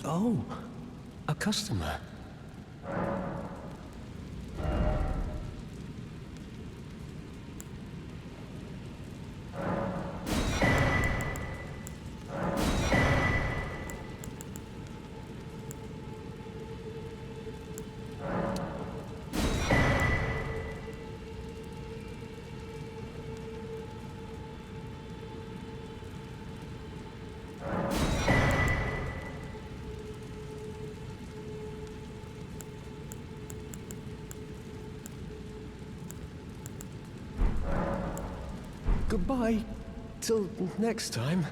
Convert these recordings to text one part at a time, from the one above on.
Oh, a customer. Goodbye. Till next time.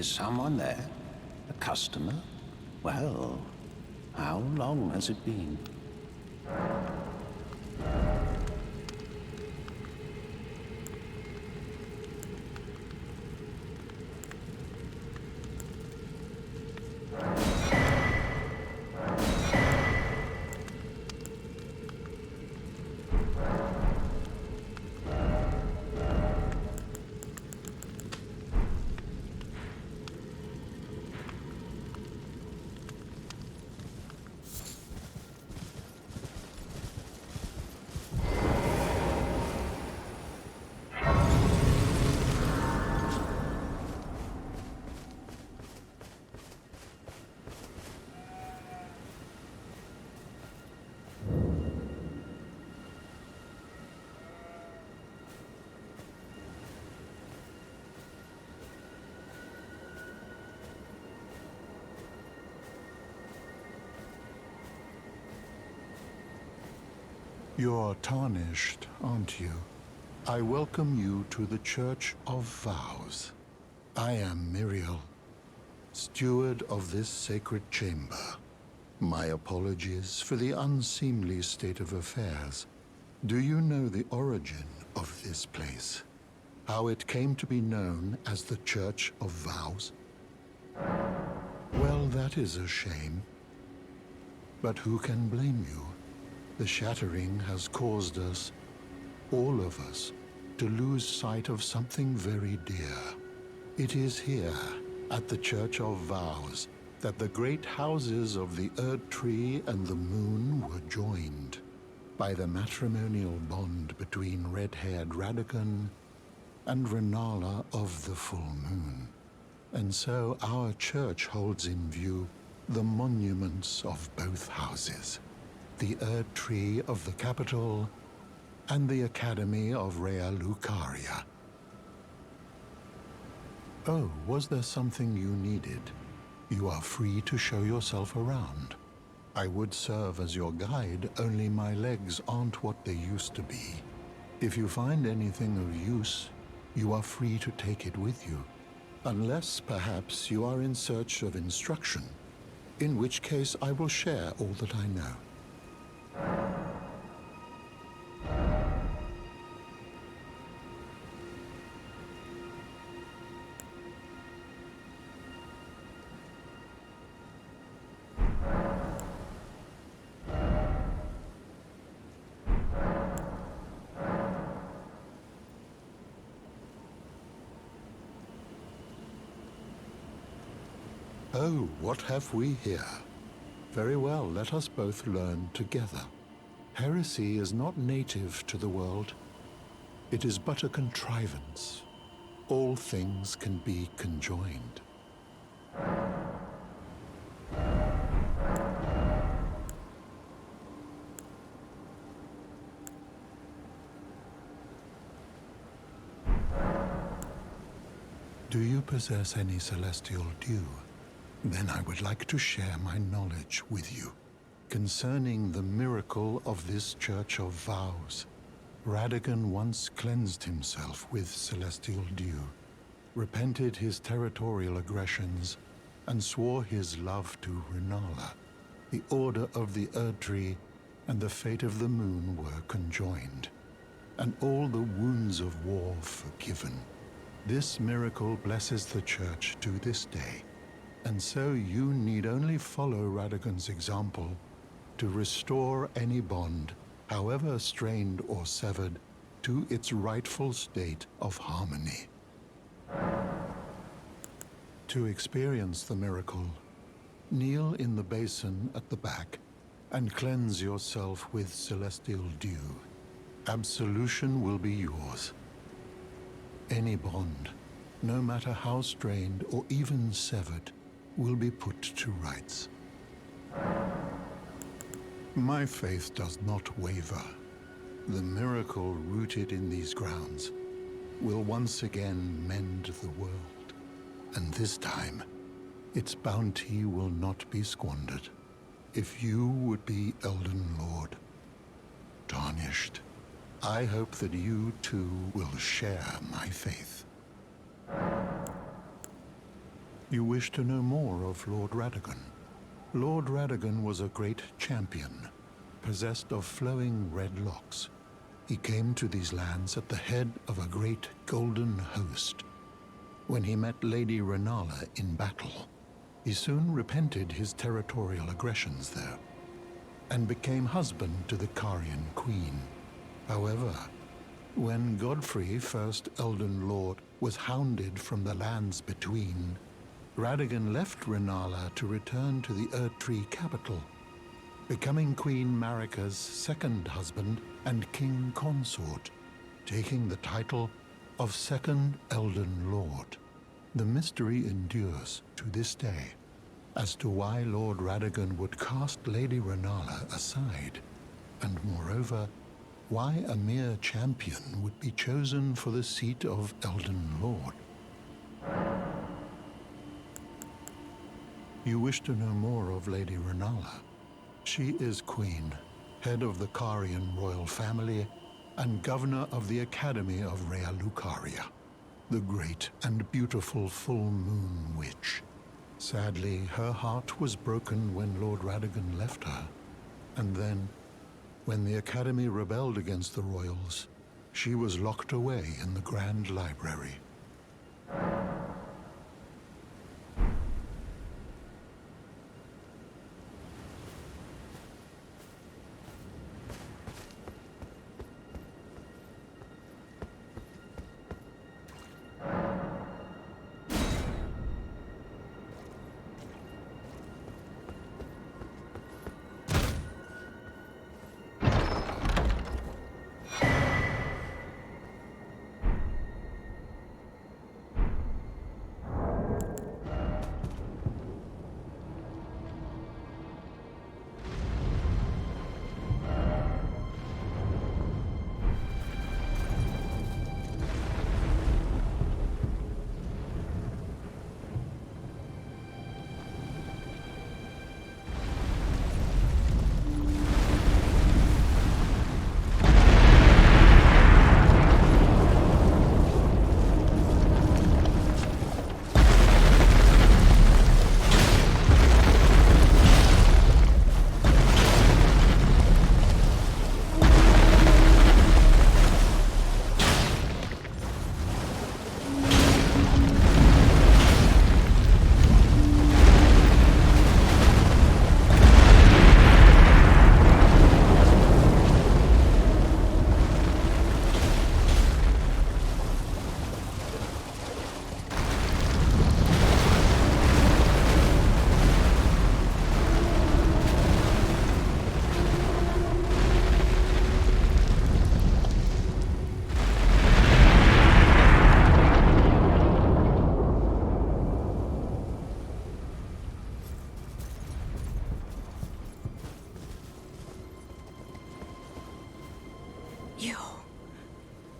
Is someone there? A customer? Well, how long has it been? You're tarnished, aren't you? I welcome you to the Church of Vows. I am Miriel, steward of this sacred chamber. My apologies for the unseemly state of affairs. Do you know the origin of this place? How it came to be known as the Church of Vows? Well, that is a shame. But who can blame you? The shattering has caused us, all of us, to lose sight of something very dear. It is here, at the Church of Vows, that the great houses of the Erd Tree and the Moon were joined by the matrimonial bond between red-haired Radagon and Renala of the Full Moon. And so our church holds in view the monuments of both houses, the Erd Tree of the capital and the Academy of Rea Lucaria. Oh, was there something you needed? You are free to show yourself around. I would serve as your guide, only my legs aren't what they used to be. If you find anything of use, you are free to take it with you. Unless, perhaps, you are in search of instruction, in which case I will share all that I know. Oh, what have we here? Very well, let us both learn together. Heresy is not native to the world. It is but a contrivance. All things can be conjoined. Do you possess any celestial dew? Then I would like to share my knowledge with you concerning the miracle of this Church of Vows. Radagon once cleansed himself with celestial dew, repented his territorial aggressions, and swore his love to Renala. The Order of the Erd Tree and the fate of the Moon were conjoined, and all the wounds of war forgiven. This miracle blesses the Church to this day. And so you need only follow Radagon's example to restore any bond, however strained or severed, to its rightful state of harmony. To experience the miracle, kneel in the basin at the back and cleanse yourself with celestial dew. Absolution will be yours. Any bond, no matter how strained or even severed, will be put to rights. My faith does not waver. The miracle rooted in these grounds will once again mend the world, and this time its bounty will not be squandered. If you would be Elden Lord, tarnished, I hope that you too will share my faith. You wish to know more of Lord Radagon? Lord Radagon was a great champion, possessed of flowing red locks. He came to these lands at the head of a great golden host. When he met Lady Renala in battle, he soon repented his territorial aggressions there, and became husband to the Carian queen. However, when Godfrey, first Elden Lord, was hounded from the lands between, Radagon left Renala to return to the Erdtree capital, becoming Queen Marika's second husband and king consort, taking the title of Second Elden Lord. The mystery endures to this day as to why Lord Radagon would cast Lady Renala aside, and moreover, why a mere champion would be chosen for the seat of Elden Lord. You wish to know more of Lady Renala? She is Queen, head of the Carian royal family, and governor of the Academy of Rea Lucaria, the great and beautiful full moon witch. Sadly, her heart was broken when Lord Radagon left her, and then, when the Academy rebelled against the royals, she was locked away in the Grand Library.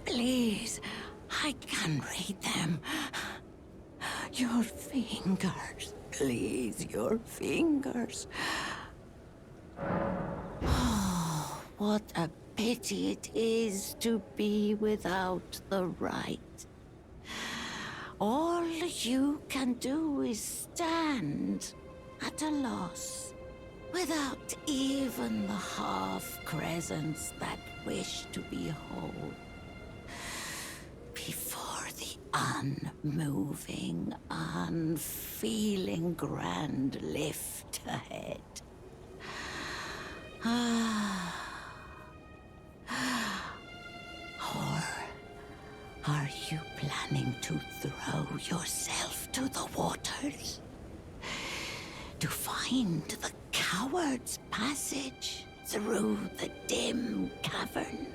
Please, I can read them. Your fingers, please, your fingers. Oh, what a pity it is to be without the right. All you can do is stand at a loss, without even the half-crescents that wish to be whole. Before the unmoving, unfeeling grand lift ahead. Or are you planning to throw yourself to the waters? To find the coward's passage through the dim cavern?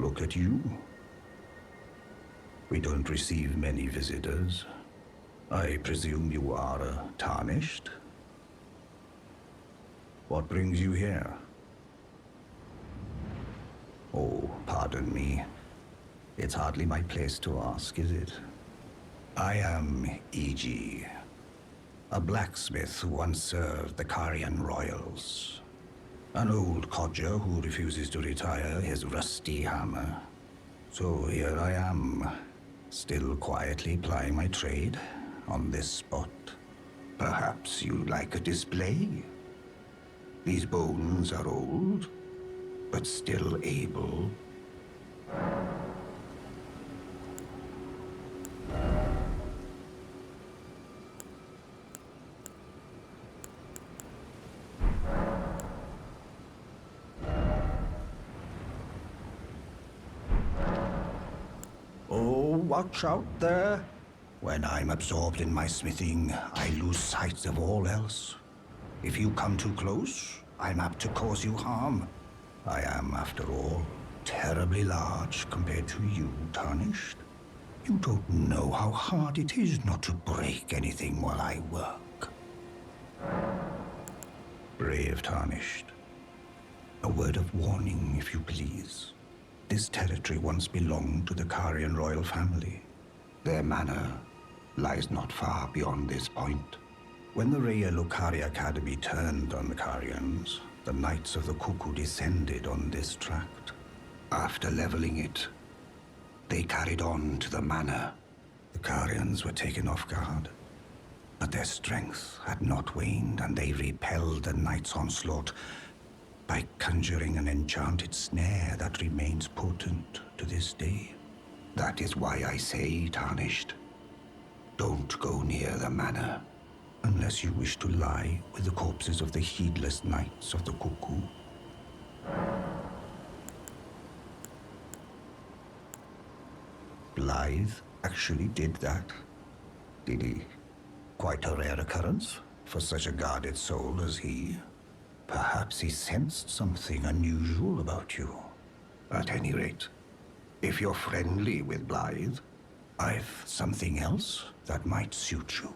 look at you. We don't receive many visitors. I presume you are tarnished? What brings you here? Oh, pardon me. It's hardly my place to ask, is it? I am E.G., a blacksmith who once served the Carian royals. An old codger who refuses to retire his rusty hammer. So here I am, still quietly plying my trade on this spot. Perhaps you'd like a display? These bones are old, but still able. Oh, watch out there. When I'm absorbed in my smithing, I lose sight of all else. If you come too close, I'm apt to cause you harm. I am, after all, terribly large compared to you, Tarnished. You don't know how hard it is not to break anything while I work. Brave Tarnished. A word of warning, if you please. This territory once belonged to the Carian royal family. Their manor lies not far beyond this point. When the Raya Lucari Academy turned on the Carians, the Knights of the Cuckoo descended on this tract. After leveling it, they carried on to the manor. The Carians were taken off guard, but their strength had not waned, and they repelled the Knights' onslaught by conjuring an enchanted snare that remains potent to this day. That is why I say, Tarnished, don't go near the manor unless you wish to lie with the corpses of the heedless Knights of the Cuckoo. Blythe actually did that, did he? Quite a rare occurrence for such a guarded soul as he. Perhaps he sensed something unusual about you. At any rate, if you're friendly with Blythe, I've something else that might suit you.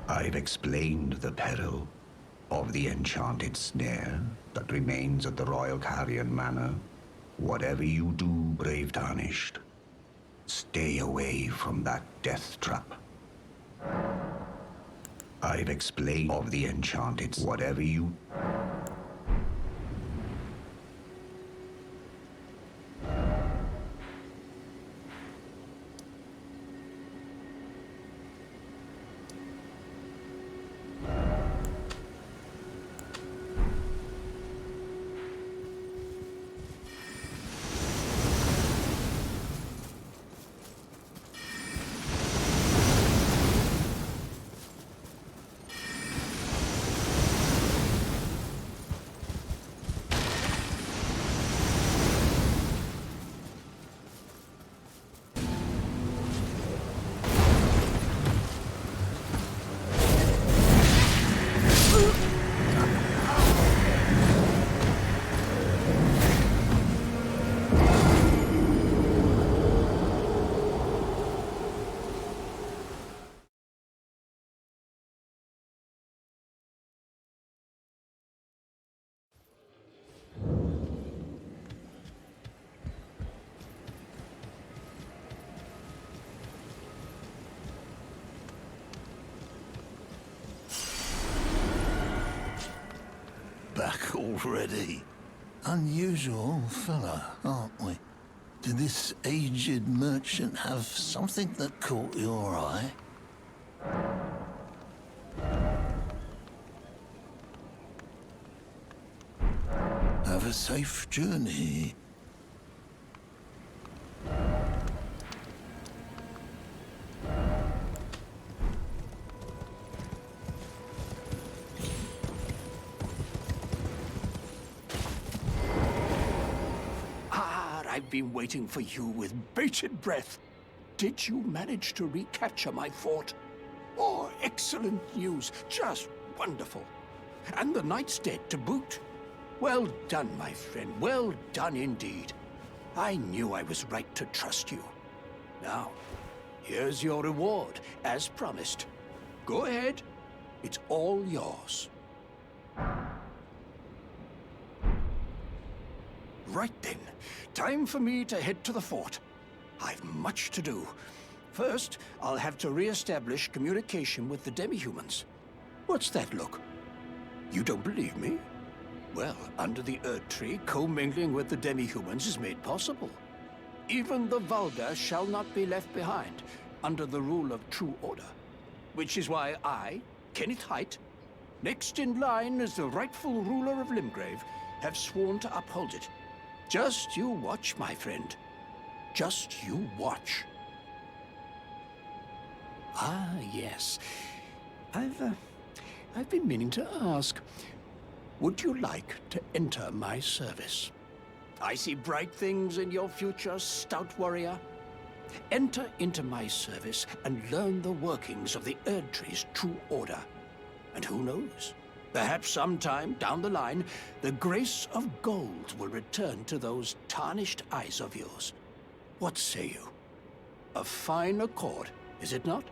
I've explained the peril of the enchanted snare that remains at the Royal Carian Manor. Whatever you do, brave Tarnished, stay away from that death trap. I've explained of the enchanted whatever you... Back already? Unusual fella, aren't we? Did this aged merchant have something that caught your eye? Have a safe journey. I've been waiting for you with bated breath. Did you manage to recapture my fort? Oh, excellent news. Just wonderful. And the knight's dead to boot. Well done, my friend. Well done indeed. I knew I was right to trust you. Now, here's your reward, as promised. Go ahead. It's all yours. Right then. Time for me to head to the fort. I've much to do. First, I'll have to re-establish communication with the demi-humans. What's that look? You don't believe me? Well, under the Erd Tree, commingling with the demi-humans is made possible. Even the vulgar shall not be left behind, under the rule of true order. Which is why I, Kenneth Height, next in line as the rightful ruler of Limgrave, have sworn to uphold it. Just you watch, my friend. Just you watch. Ah, yes. I've been meaning to ask. Would you like to enter my service? I see bright things in your future, stout warrior. Enter into my service and learn the workings of the Erd Tree's true order. And who knows? Perhaps sometime down the line, the grace of gold will return to those tarnished eyes of yours. What say you? A fine accord, is it not?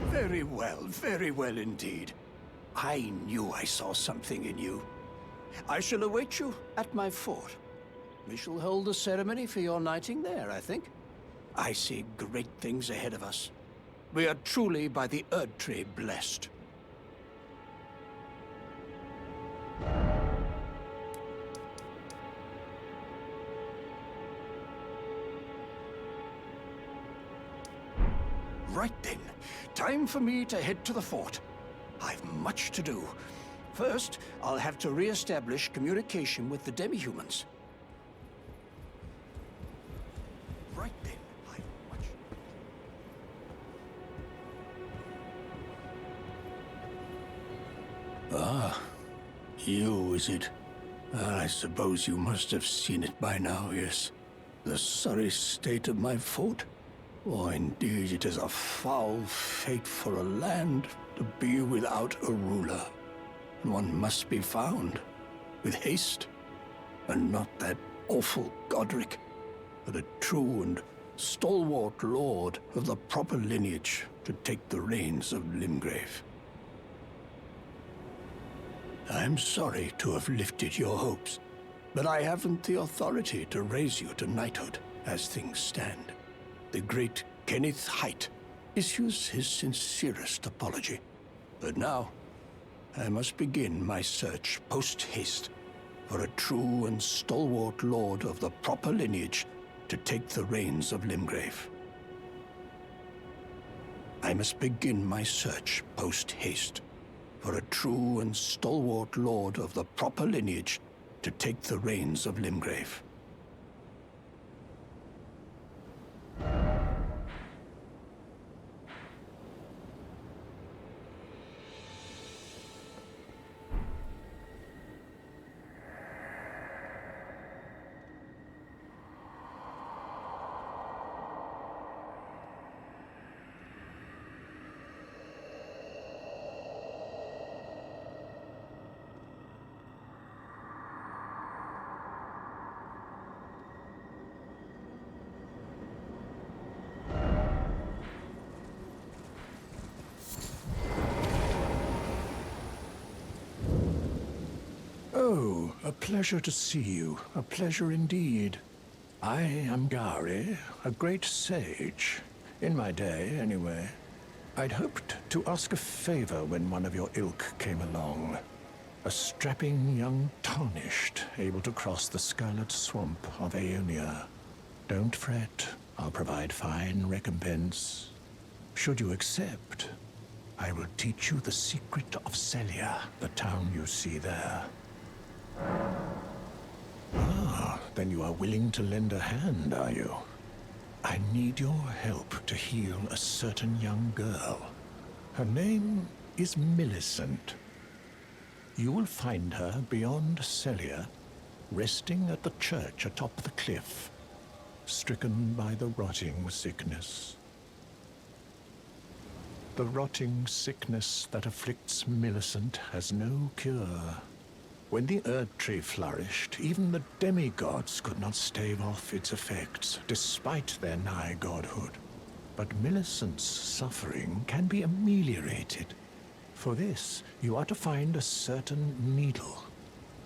Very well indeed. I knew I saw something in you. I shall await you at my fort. We shall hold a ceremony for your knighting there, I think. I see great things ahead of us. We are truly by the Erd Tree blessed. Right then. Time for me to head to the fort. I've much to do. First, I'll have to re-establish communication with the demi-humans. Right then. I've much... Ah, you, is it? I suppose you must have seen it by now, yes. The sorry state of my fort. Oh, indeed, it is a foul fate for a land to be without a ruler. And one must be found, with haste, and not that awful Godric, but a true and stalwart lord of the proper lineage to take the reins of Limgrave. I'm sorry to have lifted your hopes, but I haven't the authority to raise you to knighthood as things stand. The great Kenneth Height issues his sincerest apology. But now, I must begin my search post-haste for a true and stalwart lord of the proper lineage to take the reins of Limgrave. I must begin my search post-haste for a true and stalwart lord of the proper lineage to take the reins of Limgrave. Oh, a pleasure to see you. A pleasure indeed. I am Gari, a great sage. In my day, anyway. I'd hoped to ask a favor when one of your ilk came along. A strapping young tarnished, able to cross the scarlet swamp of Aeonia. Don't fret, I'll provide fine recompense. Should you accept, I will teach you the secret of Celia, the town you see there. Ah, then you are willing to lend a hand, are you? I need your help to heal a certain young girl. Her name is Millicent. You will find her beyond Celia, resting at the church atop the cliff, stricken by the rotting sickness. The rotting sickness that afflicts Millicent has no cure. When the herb tree flourished, even the demigods could not stave off its effects, despite their nigh godhood. But Millicent's suffering can be ameliorated. For this, you are to find a certain needle.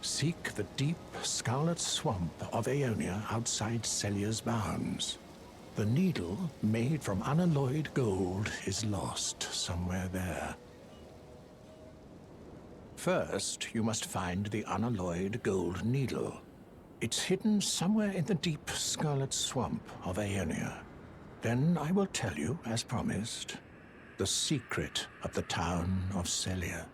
Seek the deep, scarlet swamp of Aeonia outside Celia's bounds. The needle, made from unalloyed gold, is lost somewhere there. First, you must find the unalloyed gold needle. It's hidden somewhere in the deep, scarlet swamp of Aeonia. Then I will tell you, as promised, the secret of the town of Celia.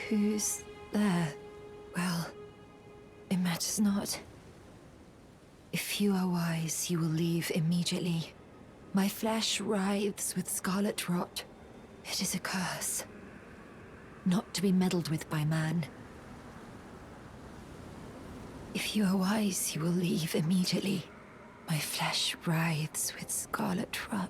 Who's there? Well, it matters not. If you are wise, you will leave immediately. My flesh writhes with scarlet rot. It is a curse, not to be meddled with by man. If you are wise, you will leave immediately. My flesh writhes with scarlet rot.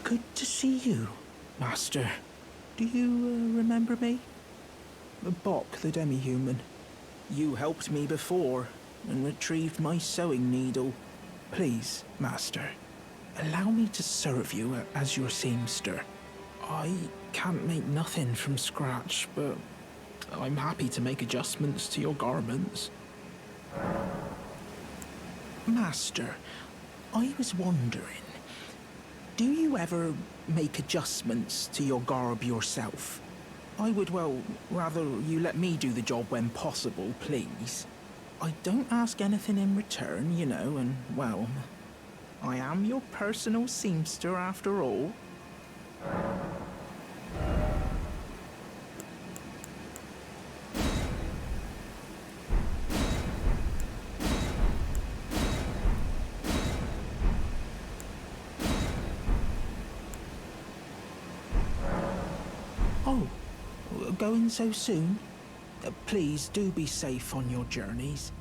Good to see you, Master. Do you remember me? Bok, the demi-human. You helped me before and retrieved my sewing needle. Please, Master, allow me to serve you as your seamster. I can't make nothing from scratch, but I'm happy to make adjustments to your garments. Master, I was wondering, do you ever make adjustments to your garb yourself? I would, well, rather you let me do the job when possible, please. I don't ask anything in return, you know, and, well, I am your personal seamster after all. Oh, going so soon? Please do be safe on your journeys.